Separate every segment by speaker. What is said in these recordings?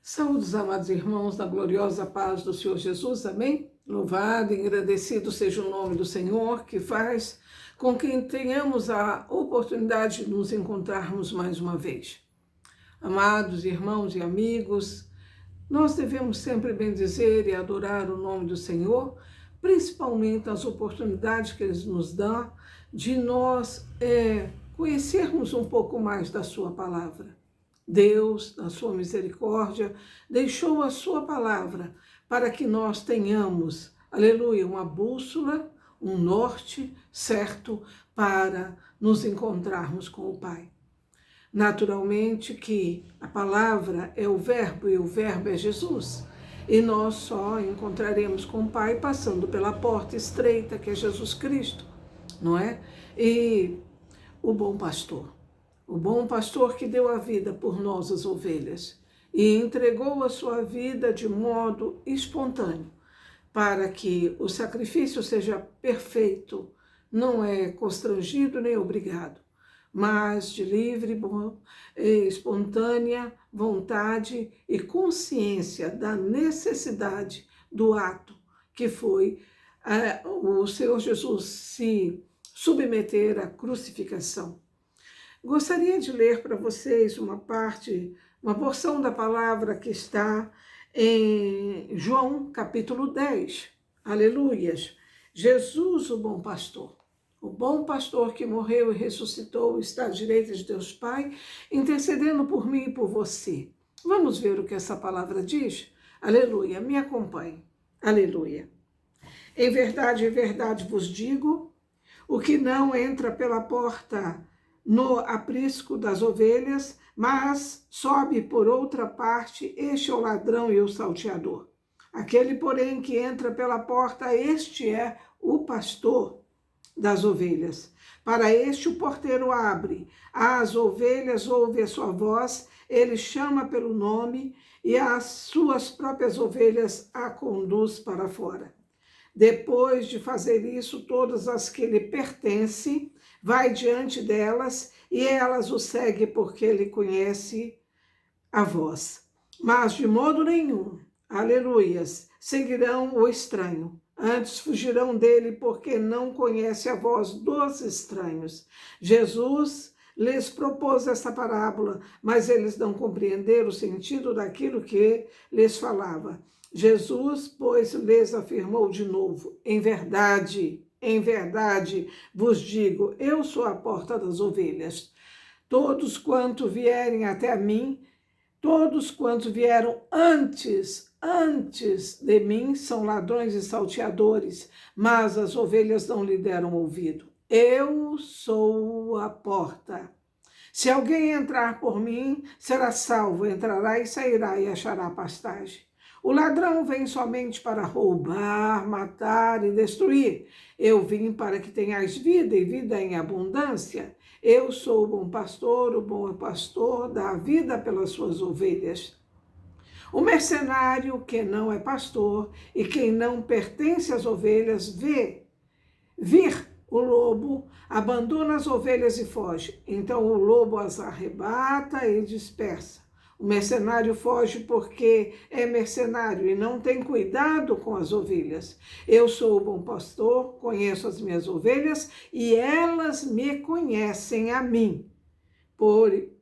Speaker 1: Saúdes, amados irmãos, na gloriosa paz do Senhor Jesus, amém? Louvado e agradecido seja o nome do Senhor, que faz com que tenhamos a oportunidade de nos encontrarmos mais uma vez. Amados irmãos e amigos, nós devemos sempre bendizer e adorar o nome do Senhor, principalmente nas oportunidades que Ele nos dá de nós conhecermos um pouco mais da Sua palavra. Deus, na sua misericórdia, deixou a sua palavra para que nós tenhamos, aleluia, uma bússola, um norte certo para nos encontrarmos com o Pai. Naturalmente que a palavra é o verbo e o verbo é Jesus. E nós só encontraremos com o Pai passando pela porta estreita que é Jesus Cristo, não é? E o bom pastor que deu a vida por nós, as ovelhas, e entregou a sua vida de modo espontâneo, para que o sacrifício seja perfeito, não é constrangido nem obrigado, mas de livre, espontânea vontade e consciência da necessidade do ato que foi o Senhor Jesus se submeter à crucificação. Gostaria de ler para vocês uma porção da palavra que está em João capítulo 10. Aleluias! Jesus, o bom pastor que morreu e ressuscitou, está à direita de Deus Pai, intercedendo por mim e por você. Vamos ver o que essa palavra diz? Aleluia! Me acompanhe. Aleluia! Em verdade vos digo, o que não entra pela porta no aprisco das ovelhas, mas sobe por outra parte, este é o ladrão e o salteador. Aquele, porém, que entra pela porta, este é o pastor das ovelhas. Para este o porteiro abre, as ovelhas ouvem a sua voz, ele chama pelo nome e as suas próprias ovelhas a conduz para fora. Depois de fazer isso, todas as que lhe pertencem, vai diante delas e elas o seguem porque ele conhece a voz. Mas de modo nenhum, aleluias, seguirão o estranho. Antes fugirão dele porque não conhece a voz dos estranhos. Jesus lhes propôs essa parábola, mas eles não compreenderam o sentido daquilo que lhes falava. Jesus, pois, lhes afirmou de novo, em verdade vos digo, eu sou a porta das ovelhas. Todos quanto vierem até mim, todos quanto vieram antes de mim, são ladrões e salteadores, mas as ovelhas não lhe deram ouvido. Eu sou a porta. Se alguém entrar por mim, será salvo, entrará e sairá e achará pastagem. O ladrão vem somente para roubar, matar e destruir. Eu vim para que tenhais vida e vida em abundância. Eu sou o bom pastor dá a vida pelas suas ovelhas. O mercenário que não é pastor e quem não pertence às ovelhas vir o lobo, abandona as ovelhas e foge. Então o lobo as arrebata e dispersa. O mercenário foge porque é mercenário e não tem cuidado com as ovelhas. Eu sou o bom pastor, conheço as minhas ovelhas e elas me conhecem a mim.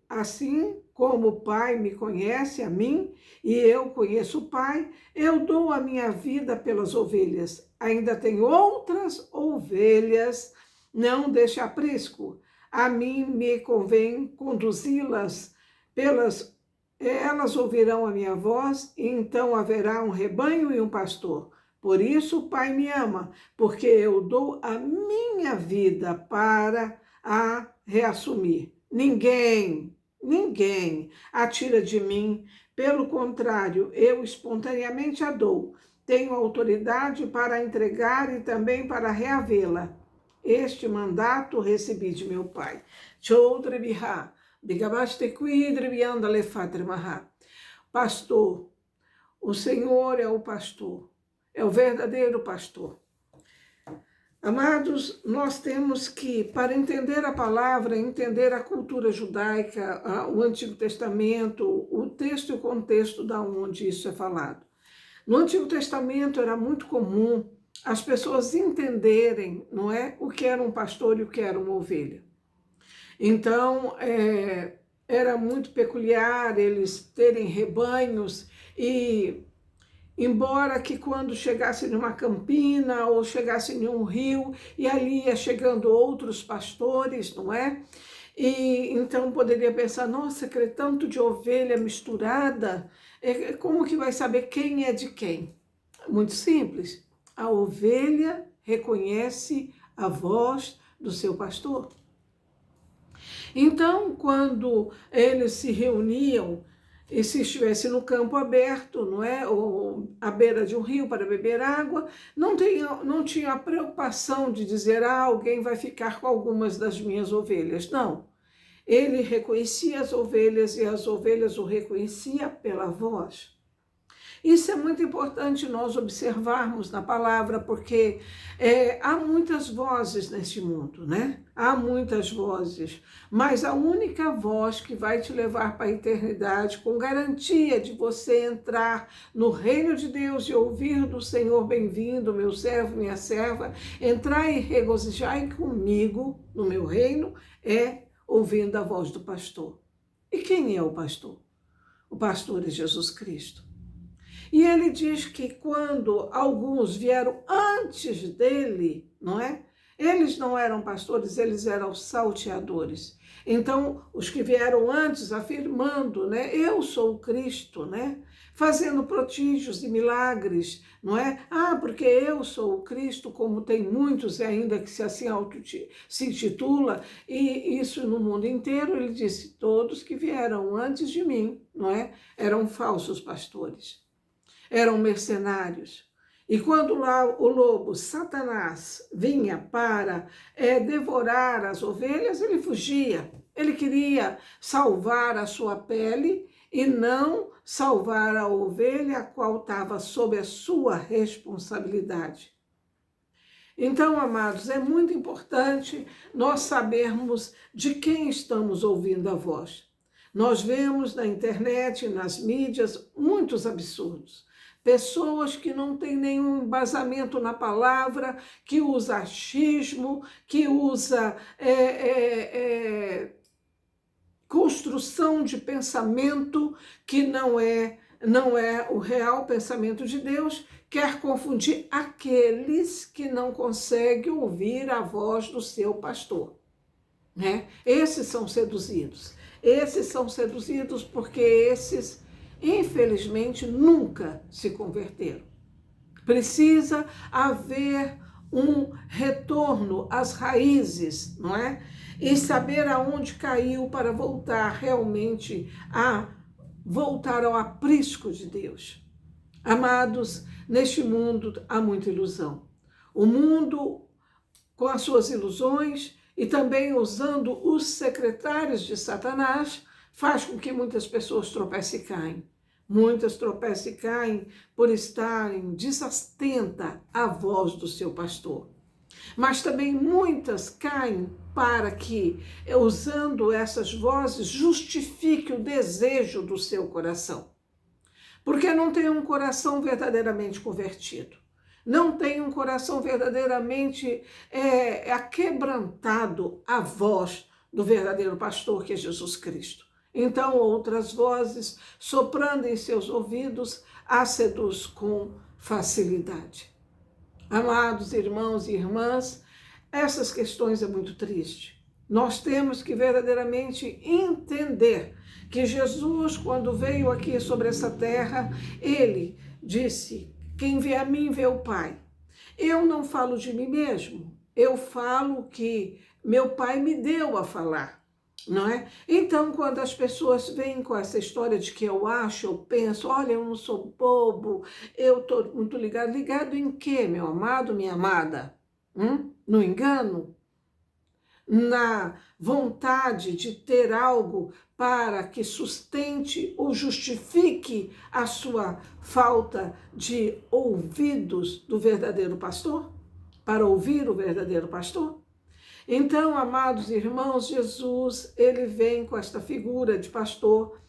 Speaker 1: Assim como o Pai me conhece a mim e eu conheço o Pai, eu dou a minha vida pelas ovelhas. Ainda tem outras ovelhas, não deste aprisco. A mim me convém conduzi-las elas ouvirão a minha voz, e então haverá um rebanho e um pastor. Por isso o Pai me ama, porque eu dou a minha vida para a reassumir. Ninguém a tira de mim, pelo contrário, eu espontaneamente a dou. Tenho autoridade para entregar e também para reavê-la. Este mandato recebi de meu Pai. Pastor, o Senhor é o pastor, é o verdadeiro pastor. Amados, nós temos que, para entender a palavra, entender a cultura judaica, o Antigo Testamento, o texto e o contexto da onde isso é falado. No Antigo Testamento era muito comum as pessoas entenderem, não é, o que era um pastor e o que era uma ovelha. Então, era muito peculiar eles terem rebanhos e, embora que quando chegasse numa campina ou chegasse em um rio, e ali ia chegando outros pastores, não é? E então poderia pensar, nossa, que tanto de ovelha misturada, como que vai saber quem é de quem? Muito simples, a ovelha reconhece a voz do seu pastor. Então, quando eles se reuniam, e se estivesse no campo aberto, não é, ou à beira de um rio para beber água, não tinha a preocupação de dizer, alguém vai ficar com algumas das minhas ovelhas. Não. Ele reconhecia as ovelhas e as ovelhas o reconheciam pela voz. Isso é muito importante nós observarmos na palavra, porque há muitas vozes neste mundo, né? Há muitas vozes, mas a única voz que vai te levar para a eternidade, com garantia de você entrar no reino de Deus e ouvir do Senhor, bem-vindo, meu servo, minha serva, entrar e regozijar comigo no meu reino, é ouvindo a voz do pastor. E quem é o pastor? O pastor é Jesus Cristo. E ele diz que quando alguns vieram antes dele, não é? Eles não eram pastores, eles eram salteadores. Então, os que vieram antes afirmando, né? Eu sou o Cristo, né? Fazendo prodígios e milagres, não é? Porque eu sou o Cristo, como tem muitos ainda que se assim se intitula, e isso no mundo inteiro, ele disse, todos que vieram antes de mim, não é? Eram falsos pastores. Eram mercenários. E quando lá o lobo, Satanás, vinha para devorar as ovelhas, ele fugia. Ele queria salvar a sua pele e não salvar a ovelha, a qual estava sob a sua responsabilidade. Então, amados, é muito importante nós sabermos de quem estamos ouvindo a voz. Nós vemos na internet, nas mídias, muitos absurdos. Pessoas que não têm nenhum embasamento na palavra, que usa achismo, que usa construção de pensamento que não é o real pensamento de Deus, quer confundir aqueles que não conseguem ouvir a voz do seu pastor, né? Esses são seduzidos. Esses são seduzidos porque esses, infelizmente, nunca se converteram. Precisa haver um retorno às raízes, não é? E saber aonde caiu para voltar realmente voltar ao aprisco de Deus. Amados, neste mundo há muita ilusão. O mundo, com as suas ilusões e também usando os secretários de Satanás, faz com que muitas pessoas tropecem e caem. Muitas tropeçam e caem por estarem desatentas à voz do seu pastor. Mas também muitas caem para que, usando essas vozes, justifique o desejo do seu coração. Porque não tem um coração verdadeiramente convertido. Não tem um coração verdadeiramente aquebrantado à voz do verdadeiro pastor, que é Jesus Cristo. Então, outras vozes, soprando em seus ouvidos, a seduz com facilidade. Amados irmãos e irmãs, essas questões é muito triste. Nós temos que verdadeiramente entender que Jesus, quando veio aqui sobre essa terra, ele disse, quem vê a mim vê o Pai. Eu não falo de mim mesmo, eu falo que meu Pai me deu a falar. Não é? Então, quando as pessoas vêm com essa história de que eu acho, eu penso, olha, eu não sou bobo, eu estou muito ligado. Ligado em quê, meu amado, minha amada? No engano? Na vontade de ter algo para que sustente ou justifique a sua falta de ouvidos do verdadeiro pastor? para ouvir o verdadeiro pastor? Então, amados irmãos, Jesus, ele vem com esta figura de pastor,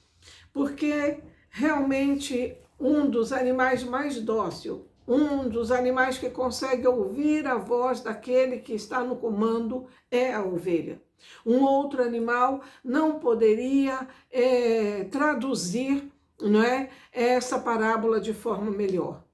Speaker 1: porque realmente um dos animais mais dóceis, um dos animais que consegue ouvir a voz daquele que está no comando é a ovelha. Um outro animal não poderia traduzir, não é, essa parábola de forma melhor.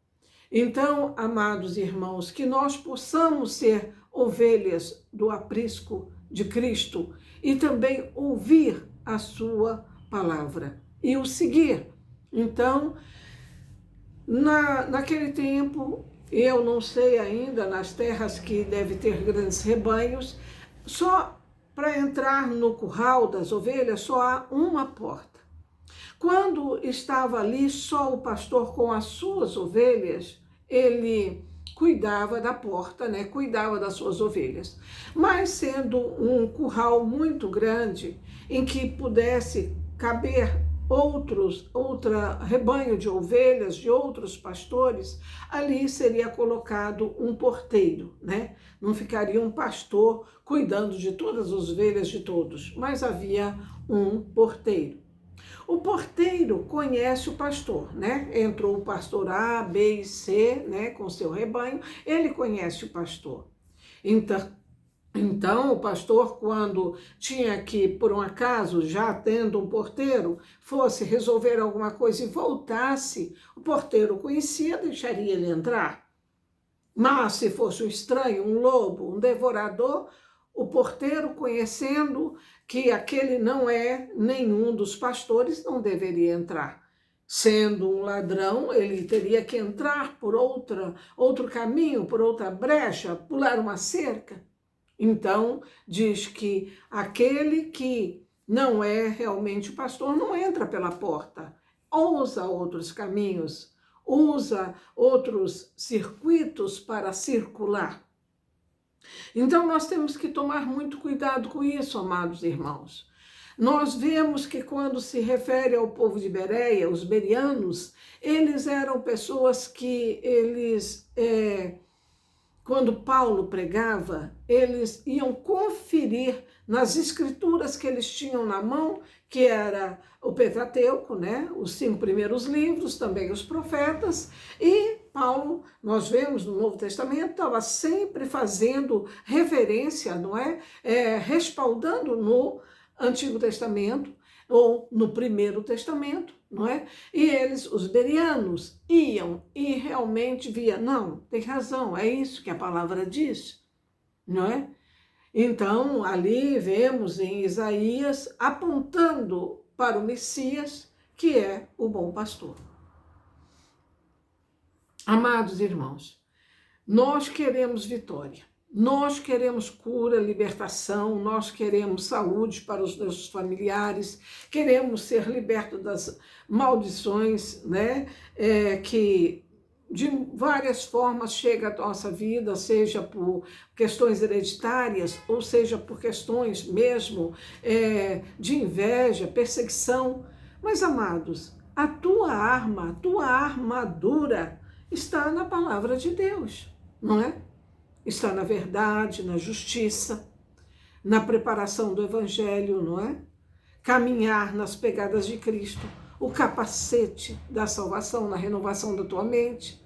Speaker 1: Então, amados irmãos, que nós possamos ser ovelhas do aprisco de Cristo e também ouvir a sua palavra e o seguir. Então, naquele tempo, eu não sei ainda, nas terras que deve ter grandes rebanhos, só para entrar no curral das ovelhas só há uma porta. Quando estava ali só o pastor com as suas ovelhas, ele cuidava da porta, né? Cuidava das suas ovelhas. Mas sendo um curral muito grande, em que pudesse caber outro rebanho de ovelhas, de outros pastores, ali seria colocado um porteiro, né? Não ficaria um pastor cuidando de todas as ovelhas de todos, mas havia um porteiro. O porteiro conhece o pastor, né? Entrou o pastor A, B e C, né? Com seu rebanho, ele conhece o pastor. Então, o pastor, quando tinha que, por um acaso, já tendo um porteiro, fosse resolver alguma coisa e voltasse, o porteiro conhecia, deixaria ele entrar. Mas se fosse um estranho, um lobo, um devorador, o porteiro, conhecendo que aquele não é nenhum dos pastores, não deveria entrar. Sendo um ladrão, ele teria que entrar por outro caminho, por outra brecha, pular uma cerca. Então, diz que aquele que não é realmente pastor não entra pela porta, usa outros caminhos, usa outros circuitos para circular. Então, nós temos que tomar muito cuidado com isso, amados irmãos. Nós vemos que quando se refere ao povo de Bereia, os berianos, eles eram pessoas que quando Paulo pregava, eles iam conferir nas escrituras que eles tinham na mão, que era o Pentateuco, né? Os 5 primeiros livros, também os profetas, e Paulo, nós vemos no Novo Testamento, estava sempre fazendo reverência, não é? Respaldando no Antigo Testamento, ou no Primeiro Testamento, não é? E eles, os berianos, iam e realmente via, não, tem razão, é isso que a palavra diz, não é? Então, ali vemos em Isaías apontando para o Messias, que é o bom pastor. Amados irmãos, nós queremos vitória. Nós queremos cura, libertação, nós queremos saúde para os nossos familiares, queremos ser libertos das maldições, né, que de várias formas chega à nossa vida, seja por questões hereditárias, ou seja por questões mesmo de inveja, perseguição. Mas, amados, a tua arma, a tua armadura está na palavra de Deus, não é? Está na verdade, na justiça, na preparação do evangelho, não é? Caminhar nas pegadas de Cristo, o capacete da salvação, na renovação da tua mente.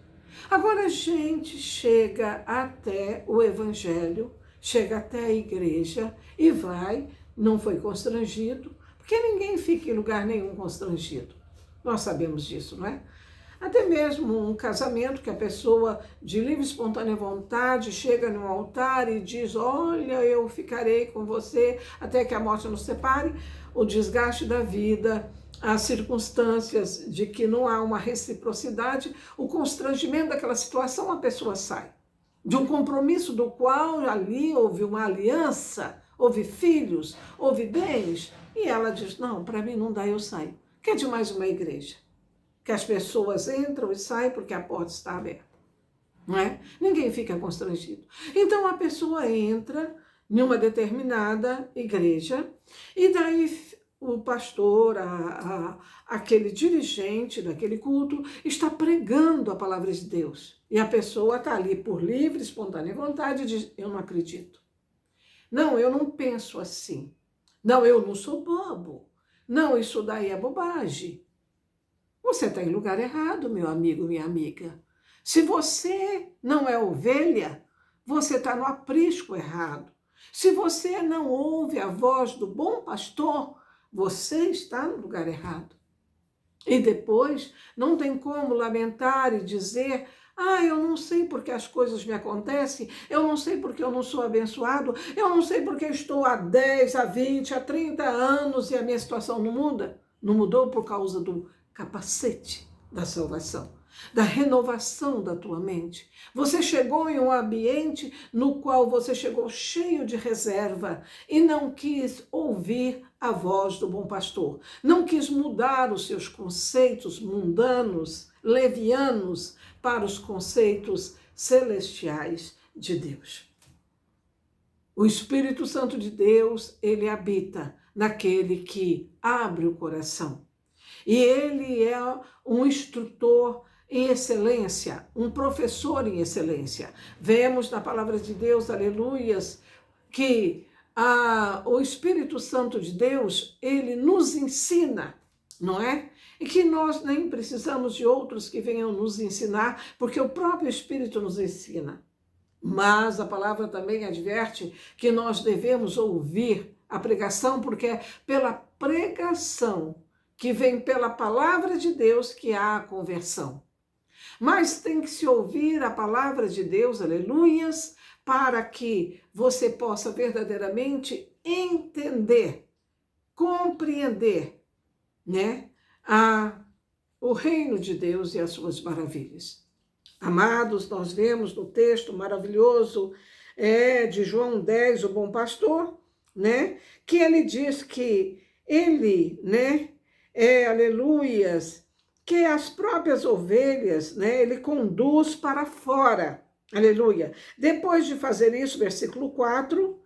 Speaker 1: Agora a gente chega até o evangelho, chega até a igreja e vai, não foi constrangido, porque ninguém fica em lugar nenhum constrangido. Nós sabemos disso, não é? Até mesmo um casamento que a pessoa, de livre e espontânea vontade, chega no altar e diz, olha, eu ficarei com você até que a morte nos separe. O desgaste da vida, as circunstâncias de que não há uma reciprocidade, o constrangimento daquela situação, a pessoa sai. De um compromisso do qual ali houve uma aliança, houve filhos, houve bens, e ela diz, não, para mim não dá, eu saio. Quer de mais uma igreja? Que as pessoas entram e saem porque a porta está aberta, não é? Ninguém fica constrangido. Então a pessoa entra em uma determinada igreja e daí o pastor, aquele dirigente daquele culto está pregando a palavra de Deus. E a pessoa está ali por livre, espontânea vontade e diz, eu não acredito. Não, eu não penso assim. Não, eu não sou bobo. Não, isso daí é bobagem. Você está em lugar errado, meu amigo, minha amiga. Se você não é ovelha, você está no aprisco errado. Se você não ouve a voz do bom pastor, você está no lugar errado. E depois, não tem como lamentar e dizer, eu não sei porque as coisas me acontecem, eu não sei porque eu não sou abençoado, eu não sei porque estou há 10, há 20, há 30 anos e a minha situação não muda. Não mudou por causa do capacete da salvação, da renovação da tua mente. Você chegou em um ambiente no qual você chegou cheio de reserva e não quis ouvir a voz do bom pastor. Não quis mudar os seus conceitos mundanos, levianos, para os conceitos celestiais de Deus. O Espírito Santo de Deus, ele habita naquele que abre o coração. E ele é um instrutor em excelência, um professor em excelência. Vemos na palavra de Deus, aleluias, que o Espírito Santo de Deus, ele nos ensina, não é? E que nós nem precisamos de outros que venham nos ensinar, porque o próprio Espírito nos ensina. Mas a palavra também adverte que nós devemos ouvir a pregação, porque é pela pregação que vem pela palavra de Deus que há a conversão. Mas tem que se ouvir a palavra de Deus, aleluias, para que você possa verdadeiramente entender, compreender, né, o reino de Deus e as suas maravilhas. Amados, nós vemos no texto maravilhoso de João 10, o bom pastor, né, que ele diz que ele, né, aleluias, que as próprias ovelhas, né, ele conduz para fora, aleluia. Depois de fazer isso, versículo 4,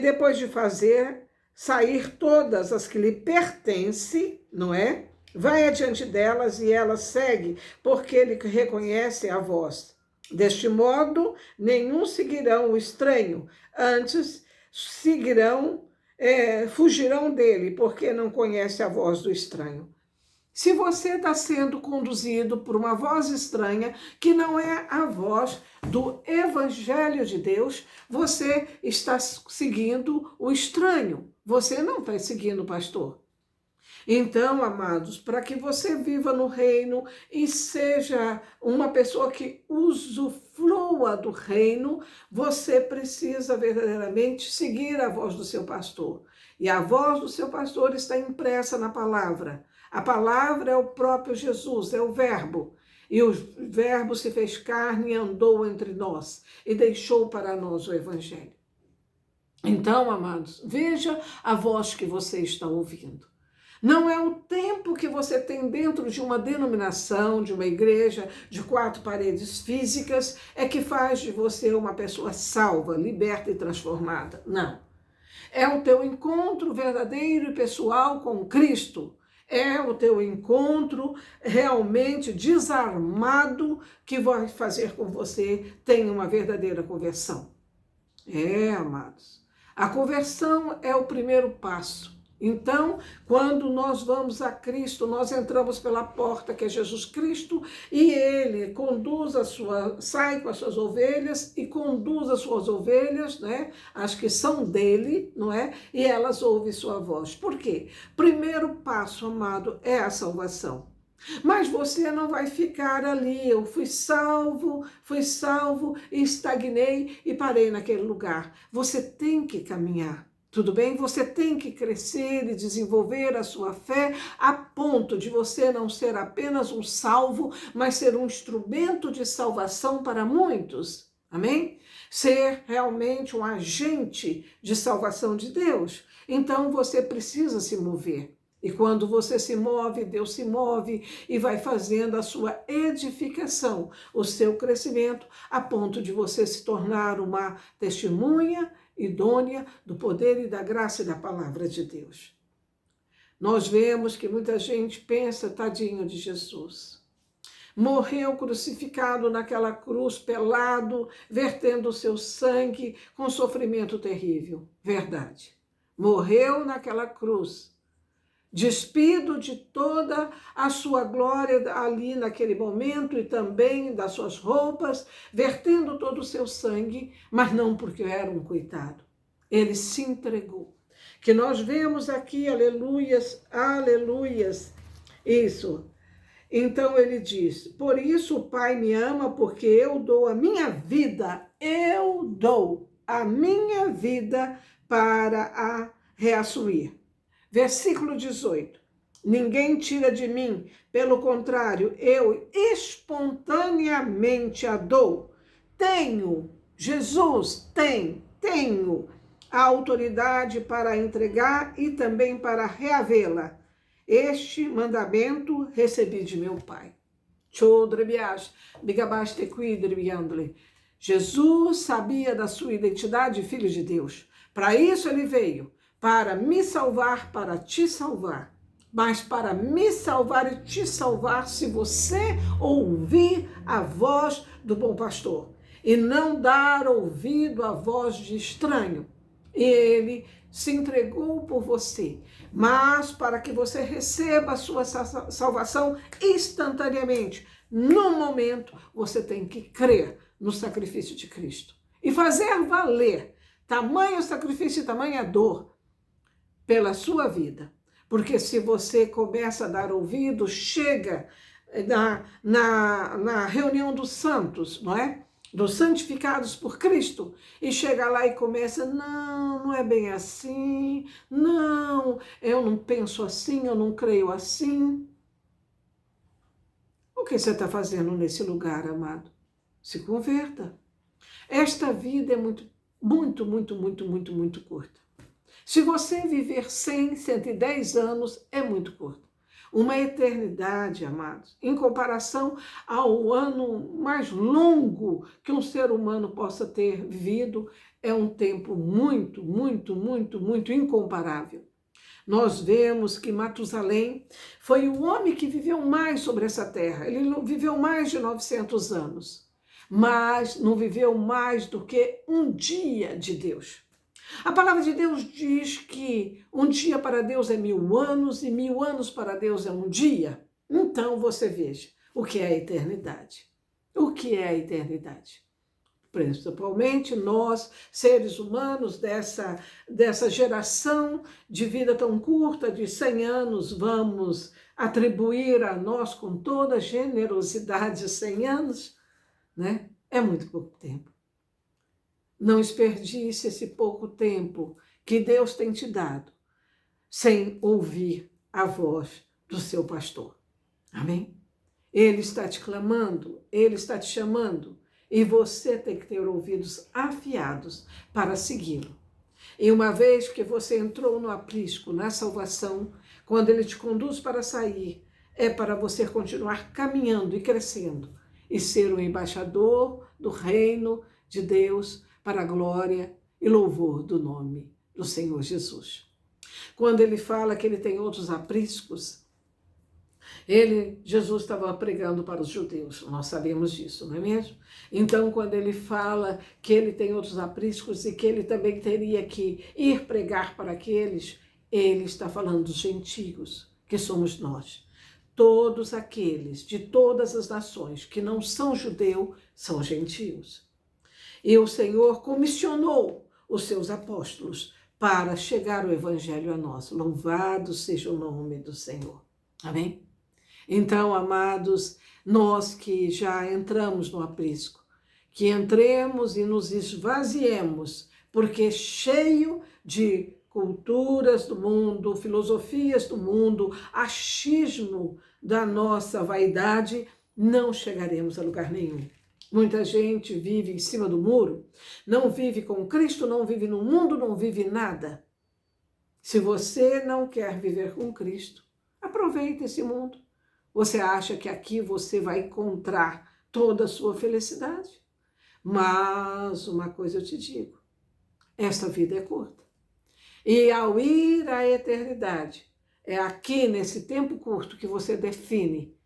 Speaker 1: depois de fazer sair todas as que lhe pertencem, não é? Vai adiante delas e ela segue, porque ele reconhece a voz. Deste modo, nenhum seguirão o estranho, antes seguirão, fugirão dele, porque não conhece a voz do estranho. Se você está sendo conduzido por uma voz estranha, que não é a voz do Evangelho de Deus, você está seguindo o estranho. Você não está seguindo o pastor. Então, amados, para que você viva no reino e seja uma pessoa que usufrua do reino, você precisa verdadeiramente seguir a voz do seu pastor. E a voz do seu pastor está impressa na palavra. A palavra é o próprio Jesus, é o verbo. E o verbo se fez carne e andou entre nós e deixou para nós o evangelho. Então, amados, veja a voz que você está ouvindo. Não é o tempo que você tem dentro de uma denominação, de uma igreja, de 4 paredes físicas, é que faz de você uma pessoa salva, liberta e transformada. Não. É o teu encontro verdadeiro e pessoal com Cristo. É o teu encontro realmente desarmado que vai fazer com que você tenha uma verdadeira conversão. Amados. A conversão é o primeiro passo. Então, quando nós vamos a Cristo, nós entramos pela porta que é Jesus Cristo e Ele sai com as suas ovelhas e conduz as suas ovelhas, né, as que são dele, não é? E elas ouvem sua voz. Por quê? Primeiro passo, amado, é a salvação. Mas você não vai ficar ali, eu fui salvo e estagnei e parei naquele lugar. Você tem que caminhar. Tudo bem? Você tem que crescer e desenvolver a sua fé a ponto de você não ser apenas um salvo, mas ser um instrumento de salvação para muitos. Amém? Ser realmente um agente de salvação de Deus. Então você precisa se mover. E quando você se move, Deus se move e vai fazendo a sua edificação, o seu crescimento, a ponto de você se tornar uma testemunha idônea do poder e da graça e da palavra de Deus. Nós vemos que muita gente pensa, tadinho de Jesus. Morreu crucificado naquela cruz, pelado, vertendo o seu sangue com sofrimento terrível. Verdade. Morreu naquela cruz, despido de toda a sua glória ali naquele momento e também das suas roupas, vertendo todo o seu sangue, mas não porque era um coitado. Ele se entregou. Que nós vemos aqui, aleluias, aleluias, isso. Então ele diz, por isso o Pai me ama, porque eu dou a minha vida, eu dou a minha vida para a reassumir. Versículo 18, ninguém tira de mim, pelo contrário, eu espontaneamente a dou. Jesus tenho a autoridade para entregar e também para reavê-la. Este mandamento recebi de meu Pai. Jesus sabia da sua identidade, filho de Deus. Para isso ele veio, para me salvar, para te salvar. Mas para me salvar e te salvar, se você ouvir a voz do bom pastor e não dar ouvido à voz de estranho, ele se entregou por você, mas para que você receba a sua salvação instantaneamente, no momento, você tem que crer no sacrifício de Cristo e fazer valer tamanho sacrifício e tamanha dor pela sua vida. Porque se você começa a dar ouvido, chega na reunião dos santos, não é? Dos santificados por Cristo, e chega lá e começa, não é bem assim, não, eu não penso assim, eu não creio assim. O que você está fazendo nesse lugar, amado? Se converta. Esta vida é muito curta. Se você viver 100, 110 anos, é muito curto. Uma eternidade, amados, em comparação ao ano mais longo que um ser humano possa ter vivido, é um tempo muito incomparável. Nós vemos que Matusalém foi o homem que viveu mais sobre essa terra. Ele viveu mais de 900 anos, mas não viveu mais do que um dia de Deus. A palavra de Deus diz que um dia para Deus é 1000 anos e 1000 anos para Deus é um dia. Então você veja o que é a eternidade. O que é a eternidade? Principalmente nós, seres humanos dessa geração de vida tão curta, de 100 anos, vamos atribuir a nós com toda generosidade 100 anos, né? É muito pouco tempo. Não desperdice esse pouco tempo que Deus tem te dado sem ouvir a voz do seu pastor. Amém? Ele está te clamando, ele está te chamando e você tem que ter ouvidos afiados para segui-lo. E uma vez que você entrou no aprisco, na salvação, quando ele te conduz para sair, é para você continuar caminhando e crescendo e ser um embaixador do reino de Deus para a glória e louvor do nome do Senhor Jesus. Quando ele fala que ele tem outros apriscos, Jesus estava pregando para os judeus, nós sabemos disso, não é mesmo? Então, quando ele fala que ele tem outros apriscos e que ele também teria que ir pregar para aqueles, ele está falando dos gentios, que somos nós. Todos aqueles de todas as nações que não são judeus, são gentios. E o Senhor comissionou os seus apóstolos para chegar o evangelho a nós. Louvado seja o nome do Senhor. Amém? Então, amados, nós que já entramos no aprisco, que entremos e nos esvaziemos, porque cheio de culturas do mundo, filosofias do mundo, achismo da nossa vaidade, não chegaremos a lugar nenhum. Muita gente vive em cima do muro, não vive com Cristo, não vive no mundo, não vive nada. Se você não quer viver com Cristo, aproveite esse mundo. Você acha que aqui você vai encontrar toda a sua felicidade? Mas uma coisa eu te digo, esta vida é curta. E ao ir à eternidade, é aqui, nesse tempo curto, que você define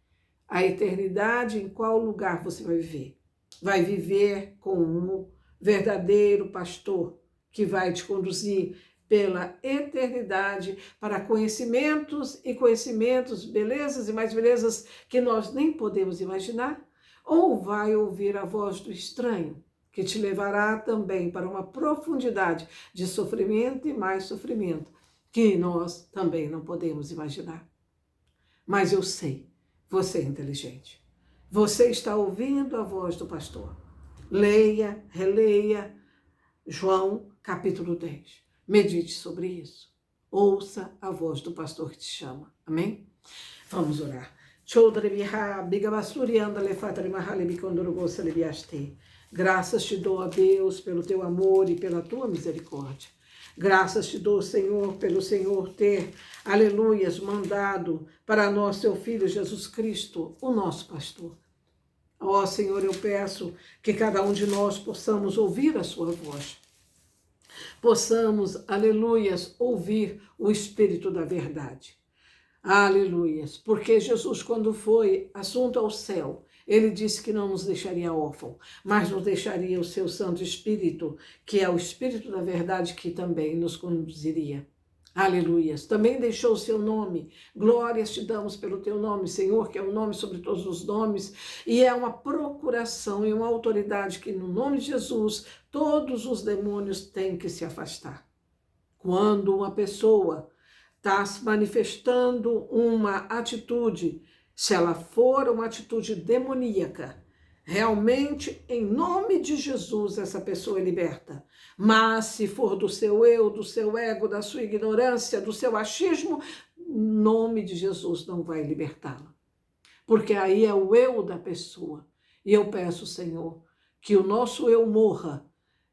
Speaker 1: a eternidade, em qual lugar você vai viver. Vai viver com um verdadeiro pastor que vai te conduzir pela eternidade para conhecimentos e conhecimentos, belezas e mais belezas que nós nem podemos imaginar, ou vai ouvir a voz do estranho, que te levará também para uma profundidade de sofrimento e mais sofrimento, que nós também não podemos imaginar. Mas eu sei, você é inteligente. Você está ouvindo a voz do pastor. Leia, releia João capítulo 10. Medite sobre isso. Ouça a voz do pastor que te chama. Amém? Vamos orar. Graças te dou a Deus pelo teu amor e pela tua misericórdia. Graças te dou, Senhor, pelo Senhor ter, aleluias, mandado para nós, teu Filho Jesus Cristo, o nosso pastor. Ó Senhor, eu peço que cada um de nós possamos ouvir a sua voz. Possamos, aleluias, ouvir o Espírito da verdade. Aleluias, porque Jesus, quando foi assunto ao céu, ele disse que não nos deixaria órfão, mas nos deixaria o seu Santo Espírito, que é o Espírito da verdade que também nos conduziria. Aleluias. Também deixou o seu nome. Glórias te damos pelo teu nome, Senhor, que é o nome sobre todos os nomes, e é uma procuração e uma autoridade que, no nome de Jesus, todos os demônios têm que se afastar. Quando uma pessoa está se manifestando uma atitude, se ela for uma atitude demoníaca, realmente, em nome de Jesus, essa pessoa é liberta. Mas se for do seu eu, do seu ego, da sua ignorância, do seu achismo, em nome de Jesus não vai libertá-la. Porque aí é o eu da pessoa. E eu peço, Senhor, que o nosso eu morra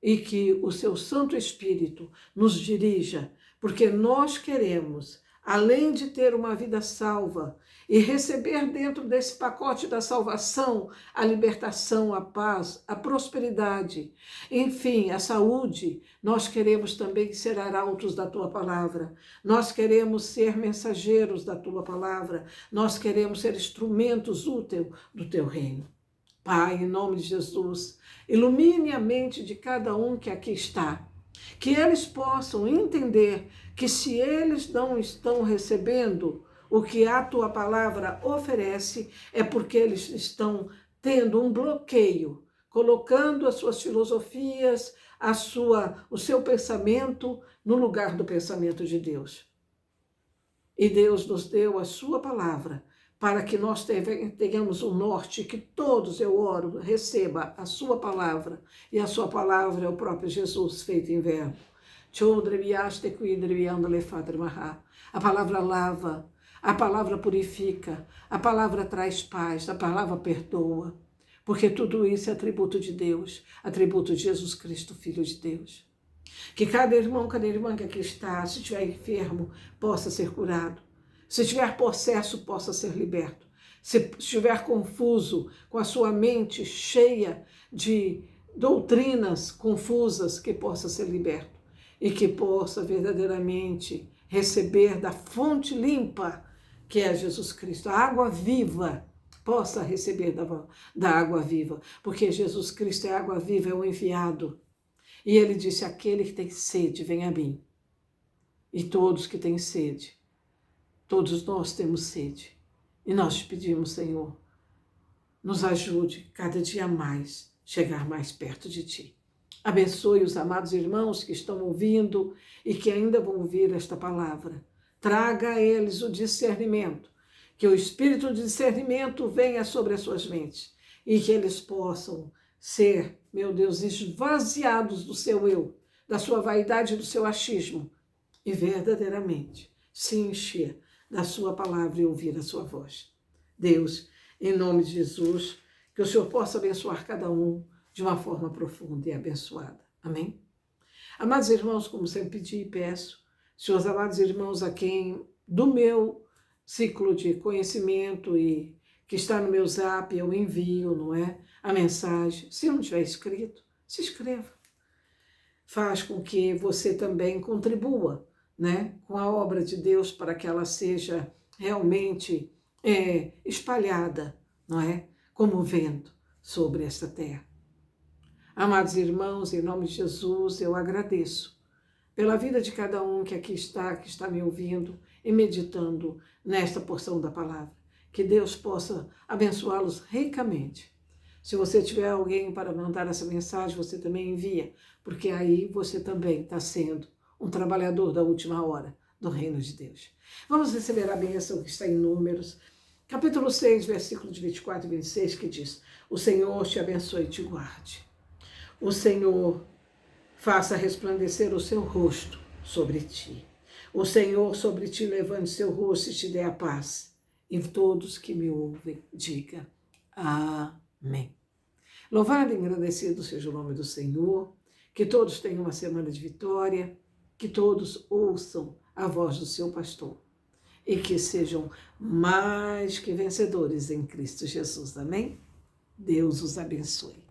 Speaker 1: e que o seu Santo Espírito nos dirija, porque nós queremos, além de ter uma vida salva e receber dentro desse pacote da salvação a libertação, a paz, a prosperidade, enfim, a saúde, nós queremos também ser arautos da tua palavra, nós queremos ser mensageiros da tua palavra, nós queremos ser instrumentos úteis do teu reino. Pai, em nome de Jesus, ilumine a mente de cada um que aqui está, que eles possam entender que se eles não estão recebendo o que a tua palavra oferece, é porque eles estão tendo um bloqueio, colocando as suas filosofias, o seu pensamento no lugar do pensamento de Deus. E Deus nos deu a sua palavra para que nós tenhamos um norte, que todos, eu oro, receba a sua palavra, e a sua palavra é o próprio Jesus feito em verbo. A palavra lava, a palavra purifica, a palavra traz paz, a palavra perdoa, porque tudo isso é atributo de Deus, atributo de Jesus Cristo, Filho de Deus. Que cada irmão, cada irmã que aqui está, se estiver enfermo, possa ser curado. Se tiver possesso, possa ser liberto. Se estiver confuso, com a sua mente cheia de doutrinas confusas, que possa ser liberto. E que possa verdadeiramente receber da fonte limpa, que é Jesus Cristo, a água viva, possa receber da água viva. Porque Jesus Cristo é água viva, é o enviado. E ele disse, aquele que tem sede, vem a mim. E todos que têm sede, todos nós temos sede. E nós te pedimos, Senhor, nos ajude cada dia mais, chegar mais perto de ti. Abençoe os amados irmãos que estão ouvindo e que ainda vão ouvir esta palavra. Traga a eles o discernimento, que o espírito de discernimento venha sobre as suas mentes e que eles possam ser, meu Deus, esvaziados do seu eu, da sua vaidade e do seu achismo, e verdadeiramente se encher da sua palavra e ouvir a sua voz. Deus, em nome de Jesus, que o Senhor possa abençoar cada um de uma forma profunda e abençoada. Amém? Amados irmãos, como sempre pedi e peço, se os amados irmãos a quem do meu ciclo de conhecimento e que está no meu zap, eu envio, não é? A mensagem. Se não tiver escrito, se inscreva. Faz com que você também contribua né, com a obra de Deus para que ela seja realmente espalhada, não é? Como vento sobre esta terra. Amados irmãos, em nome de Jesus, eu agradeço pela vida de cada um que aqui está, que está me ouvindo e meditando nesta porção da palavra. Que Deus possa abençoá-los ricamente. Se você tiver alguém para mandar essa mensagem, você também envia, porque aí você também está sendo um trabalhador da última hora do reino de Deus. Vamos receber a bênção que está em Números, capítulo 6, versículo de 24 e 26, que diz: o Senhor te abençoe e te guarde. O Senhor faça resplandecer o seu rosto sobre ti. O Senhor sobre ti levante seu rosto e te dê a paz. E todos que me ouvem, diga amém. Louvado e agradecido seja o nome do Senhor, que todos tenham uma semana de vitória, que todos ouçam a voz do seu pastor e que sejam mais que vencedores em Cristo Jesus. Amém? Deus os abençoe.